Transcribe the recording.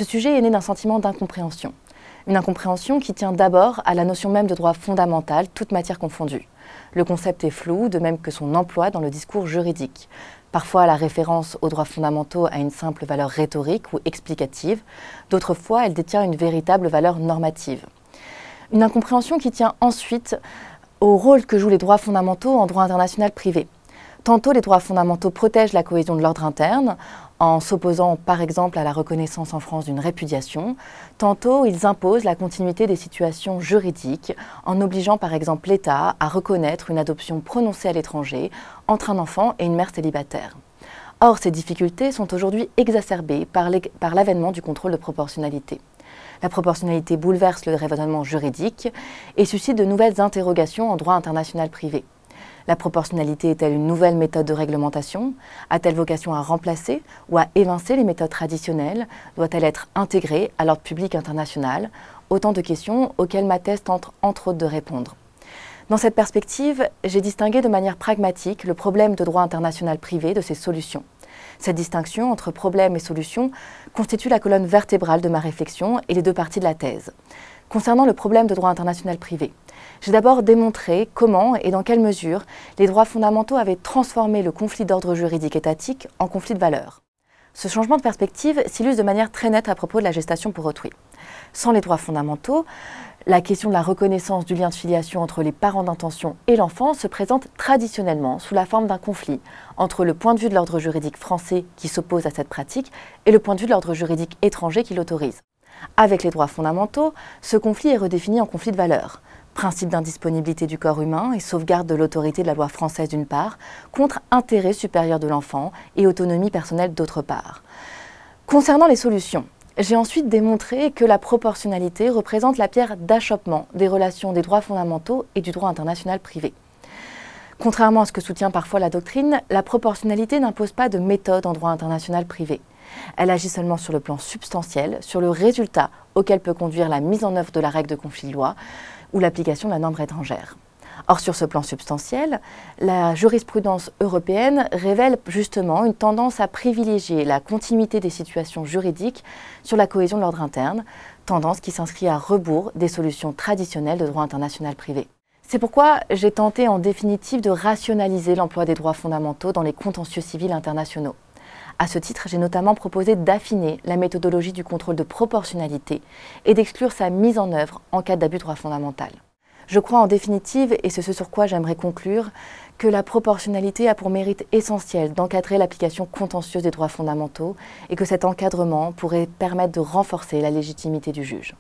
Ce sujet est né d'un sentiment d'incompréhension. Une incompréhension qui tient d'abord à la notion même de droit fondamental, toute matière confondue. Le concept est flou, de même que son emploi dans le discours juridique. Parfois, la référence aux droits fondamentaux a une simple valeur rhétorique ou explicative. D'autres fois, elle détient une véritable valeur normative. Une incompréhension qui tient ensuite au rôle que jouent les droits fondamentaux en droit international privé. Tantôt, les droits fondamentaux protègent la cohésion de l'ordre interne, en s'opposant par exemple à la reconnaissance en France d'une répudiation. Tantôt, ils imposent la continuité des situations juridiques, en obligeant par exemple l'État à reconnaître une adoption prononcée à l'étranger entre un enfant et une mère célibataire. Or, ces difficultés sont aujourd'hui exacerbées par l'avènement du contrôle de proportionnalité. La proportionnalité bouleverse le raisonnement juridique et suscite de nouvelles interrogations en droit international privé. La proportionnalité est-elle une nouvelle méthode de réglementation? A-t-elle vocation à remplacer ou à évincer les méthodes traditionnelles? Doit-elle être intégrée à l'ordre public international? Autant de questions auxquelles ma thèse tente entre autres de répondre. Dans cette perspective, j'ai distingué de manière pragmatique le problème de droit international privé de ses solutions. Cette distinction entre problème et solution constitue la colonne vertébrale de ma réflexion et les deux parties de la thèse. Concernant le problème de droit international privé, j'ai d'abord démontré comment et dans quelle mesure les droits fondamentaux avaient transformé le conflit d'ordre juridique étatique en conflit de valeurs. Ce changement de perspective s'illustre de manière très nette à propos de la gestation pour autrui. Sans les droits fondamentaux, la question de la reconnaissance du lien de filiation entre les parents d'intention et l'enfant se présente traditionnellement sous la forme d'un conflit entre le point de vue de l'ordre juridique français qui s'oppose à cette pratique et le point de vue de l'ordre juridique étranger qui l'autorise. Avec les droits fondamentaux, ce conflit est redéfini en conflit de valeurs. Principe d'indisponibilité du corps humain et sauvegarde de l'autorité de la loi française d'une part, contre intérêt supérieur de l'enfant et autonomie personnelle d'autre part. Concernant les solutions, j'ai ensuite démontré que la proportionnalité représente la pierre d'achoppement des relations des droits fondamentaux et du droit international privé. Contrairement à ce que soutient parfois la doctrine, la proportionnalité n'impose pas de méthode en droit international privé. Elle agit seulement sur le plan substantiel, sur le résultat auquel peut conduire la mise en œuvre de la règle de conflit de loi ou l'application de la norme étrangère. Or, sur ce plan substantiel, la jurisprudence européenne révèle justement une tendance à privilégier la continuité des situations juridiques sur la cohésion de l'ordre interne, tendance qui s'inscrit à rebours des solutions traditionnelles de droit international privé. C'est pourquoi j'ai tenté en définitive de rationaliser l'emploi des droits fondamentaux dans les contentieux civils internationaux. À ce titre, j'ai notamment proposé d'affiner la méthodologie du contrôle de proportionnalité et d'exclure sa mise en œuvre en cas d'abus de droit fondamental. Je crois en définitive, et c'est ce sur quoi j'aimerais conclure, que la proportionnalité a pour mérite essentiel d'encadrer l'application contentieuse des droits fondamentaux et que cet encadrement pourrait permettre de renforcer la légitimité du juge.